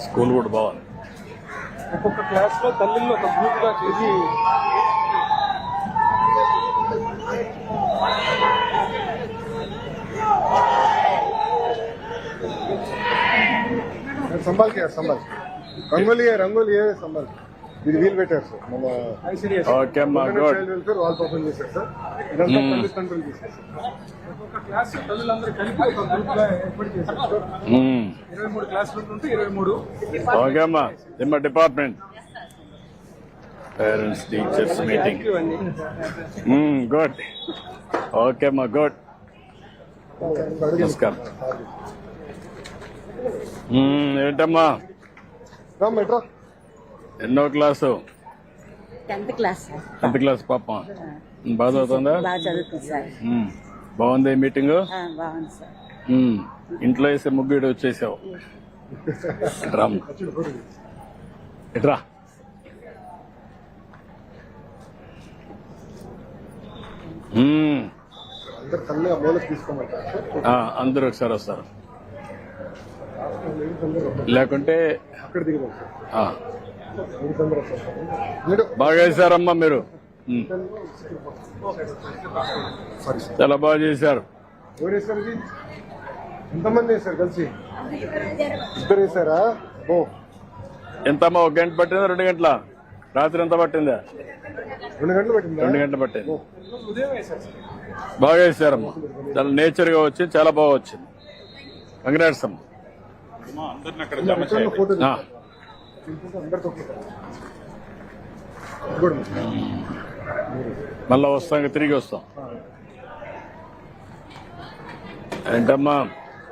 School కూడా బాగుంది. ఒక్కొక్క క్లాస్ లో తల్లిని ఒక గ్రూప్ గా చేసి संभाल के रंगोली है संभाल ఇది వీల్ పెట్టారు సార్ మన ఓకే అమ్మా good child welfare wall open చేశారు సార్ ఇదంతా తల్లి తండ్రులు చేశారు సార్ ఒక్కొక్క క్లాస్ తల్లులందరూ కలిపి ఒక గ్రూప్ గా ఏర్పాటు చేశారు సార్ 23 క్లాసులు ఉంటే 23 ఓకే అమ్మా ఇమ్మ department parents teachers meeting good okay అమ్మా గుడ్ నమస్కారం. ఏంటమ్మా రామ్ మెట్రో ఎన్నో class? 10th class. 10th class పాప బాగా చదువుతుందా? బాగా చదువుతుంది సార్. బాగుంది మీటింగ్. బాగుంది సార్. ఇంట్లో వేసే ముగ్గుడు వచ్చేసావు. రామ్ ఎట్రా అందరు తల్లి మూలకి తీసుకోమంటారు అందరూ ఒకసారి వస్తారు, లేకుంటే అక్కడ దిగుదాం సార్. బాగా చేశారమ్మా మీరు, చాలా బాగా చేశారు. ఎవరు వేశారు ఇది? ఎంతమంది వేశారు కలిసి? ఇద్దరు వేశారా? ఓ ఎంతమ్మా? 1 గంట పట్టిందా 2 గంటల? రాత్రి ఎంత పట్టిందా? 2 గంటలు పట్టిందా? 2 గంటలు పట్టింది. ఉదయం వేశారు సార్. బాగా చేశారమ్మా, చాలా నేచర్ గా వచ్చింది, చాలా బాగా వచ్చింది. కంగ్రాట్స్ అమ్మా. ఫోటో ఆ. అందరితో మళ్ళా వస్తాం, తిరిగి వస్తాం. ఏంటమ్మా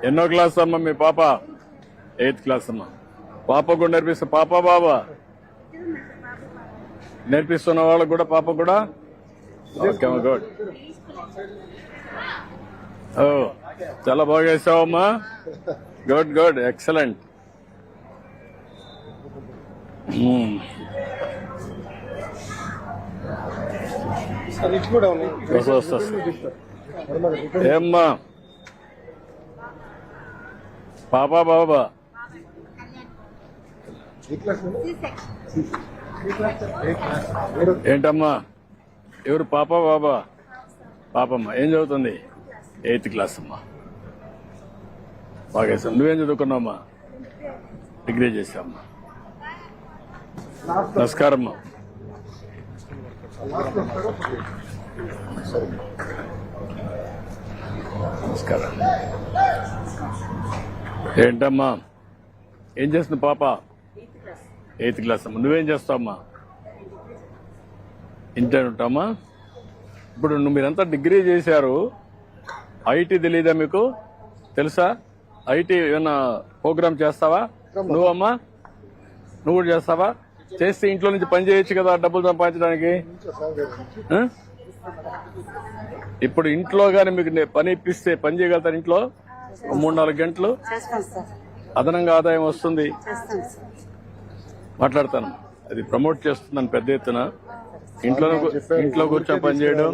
ఎన్నో క్లాస్ అమ్మా మీ పాప? 8th క్లాస్ అమ్మా. పాప కూడా నేర్పిస్తా? పాప బాబా నేర్పిస్తున్న వాళ్ళకు కూడా పాప కూడా? ఓకే అమ్మా గుడ్. ఓ చాలా బాగా చేసావమ్మా, గుడ్ గుడ్ ఎక్సలెంట్. సార్ ఇటు కూడా ఉన్నాయి. వస్తా. ఏమ్మా పాపా బాబా? ఏంటమ్మా ఎవరు పాపా బాబా? పాపమ్మ ఏం చదువుతుంది? 8th క్లాస్ అమ్మా. బాగా చేస్తాం. నువ్వేం చదువుకున్నావమ్మా? డిగ్రీ చేసావమ్మా. నమస్కారం అమ్మా. నమస్కారం. ఏంటమ్మా ఏం చేస్తుంది పాప? 8th క్లాస్ అమ్మా. నువ్వేం చేస్తావమ్మా? ఇంటర్ ఉంటామా? ఇప్పుడు మీరంతా డిగ్రీ చేశారు, ఐటీ తెలీదా మీకు? తెలుసా? ఐటీ ఏమన్నా ప్రోగ్రామ్ చేస్తావా నువ్వమ్మా? నువ్వు కూడా చేస్తావా? చేస్తే ఇంట్లో నుంచి పని చేయొచ్చు కదా డబ్బులు సంపాదించడానికి. ఇప్పుడు ఇంట్లో గానీ మీకు పని ఇప్పిస్తే పని చేయగలుగుతారు. ఇంట్లో 3-4 గంటలు అదనంగా ఆదాయం వస్తుంది. మాట్లాడతాను, అది ప్రమోట్ చేస్తున్నాను పెద్ద ఎత్తున. ఇంట్లో కూర్చొని పని చేయడం.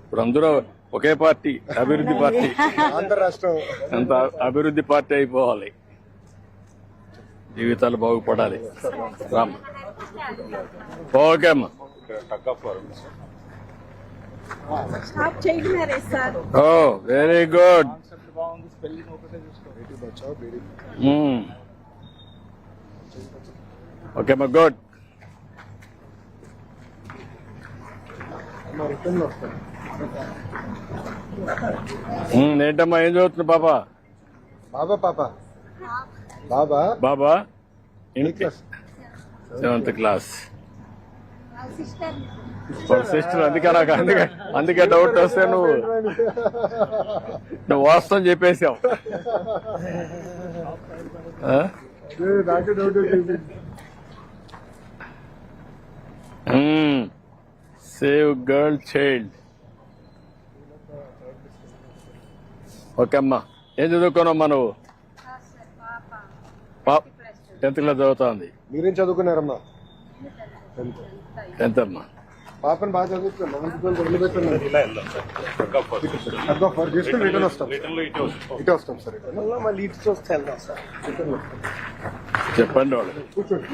ఇప్పుడు అందరూ ఒకే పార్టీ, అభివృద్ధి పార్టీ, ఆంధ్ర రాష్ట్రం అంత అభివృద్ధి పార్టీ అయిపోవాలి, జీవితాలు బాగుపడాలి. రామ్ ఓకే అమ్మా. ఓ వెరీ గుడ్. ఓకే అమ్మా గుడ్. ఏంటమ్మా ఏం చదువుతుంది పాప? బాబా పాప బాబా బాబా 7th క్లాస్. సిస్టర్. అందుకే డౌట్ వస్తే నువ్వు వాస్తవం చెప్పేసావు. నాకే డౌట్ వచ్చింది. Save girl child. ఓకే అమ్మా. ఏం చదువుకోనమ్మా నువ్వు? 10th క్లాస్ చదువుతా ఉంది. మీరేం చదువుకున్నారమ్మా? 10th అమ్మా. పాపని బాగా చదువుతున్నాం మంచి వదిలిపెట్టున్నాం చేసుకుని రిటర్న్ వస్తాం ఇటే వస్తాం సార్ మళ్ళీ ఇటు చూస్తే వెళ్దాం సార్ చెప్పండి వాళ్ళు. కూర్చోండి.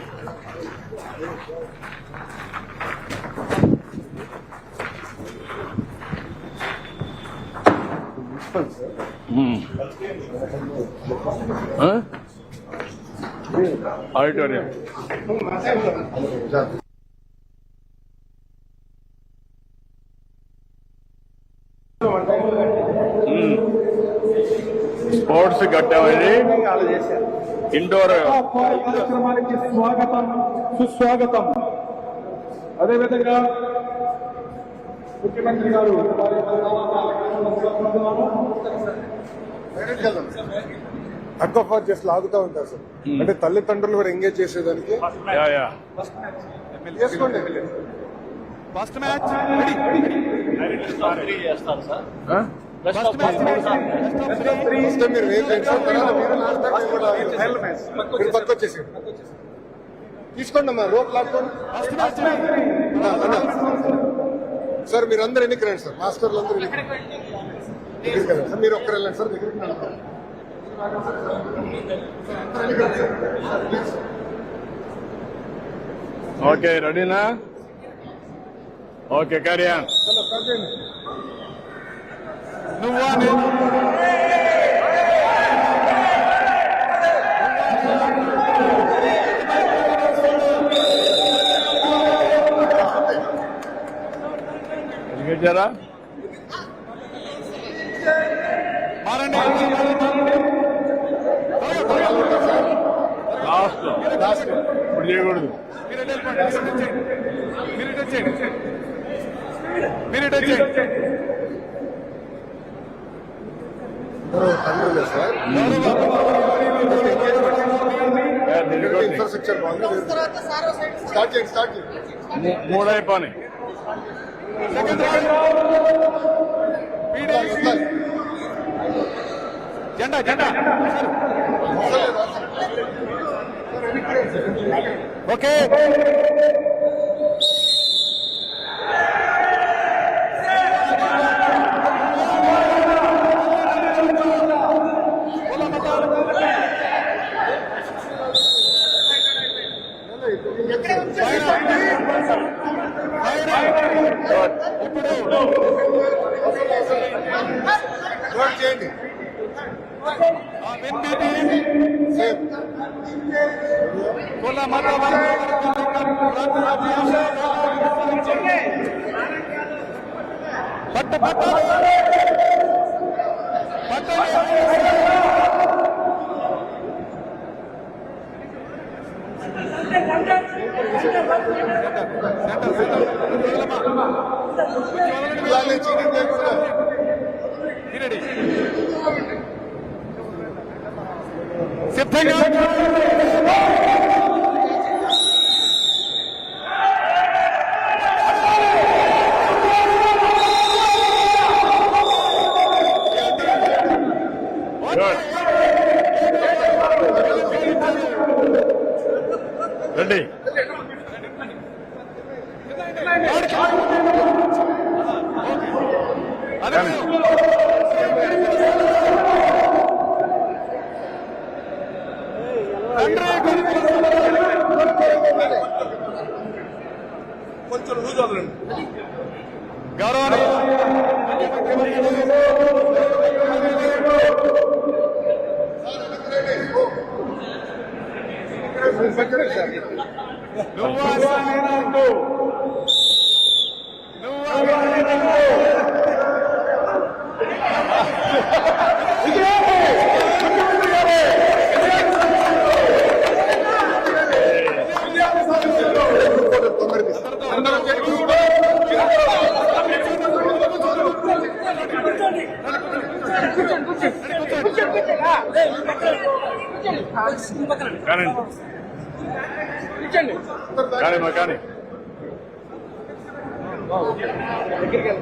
ఆడిటోరియం స్పోర్ట్స్ కట్టామని ఇండోర్ కార్యక్రమానికి స్వాగతం సుస్వాగతం. అదేవిధంగా ముఖ్యమంత్రి గారు హక్ ఆఫ్ వర్క్ చేసి లాగుతూ ఉంటారు సార్. అంటే తల్లిదండ్రులు కూడా ఎంగేజ్ చేసేదానికి యా యా చేసుకోండి. ఫస్ట్ మ్యాచ్ ఫస్ట్ మీరు వేసేయండి సార్. తర్వాత మీరు లాస్ట్ టైం కూడా మీరు పక్క వచ్చేసి తీసుకోండి అమ్మా లోపల లాక్కోండి. సార్ మీరు అందరు ఎన్నికి రండి సార్. మాస్టర్లు అందరూ దగ్గరికి వెళ్ళండి సార్. మీరు ఒక్కరు వెళ్ళండి సార్. దగ్గరికి రండి. ఓకే రెడీనా? Okay carry on. నువ్వా ఎదిగేశారా? లాస్ట్ ఇప్పుడు చేయకూడదు. తండ్రులే సార్. ఇన్ఫ్రాస్ట్రక్చర్ బాగుంది. స్టార్ట్ చేయండి. మూడైపోయి జెండా జెండా ఓకే. చేయండి. పట్ట పట్ట సిద్ధంగా రెడీ. కొంచెం లూజ్ వదలండి. గౌరవనీయ కానీ మా కానీ దగ్గరికి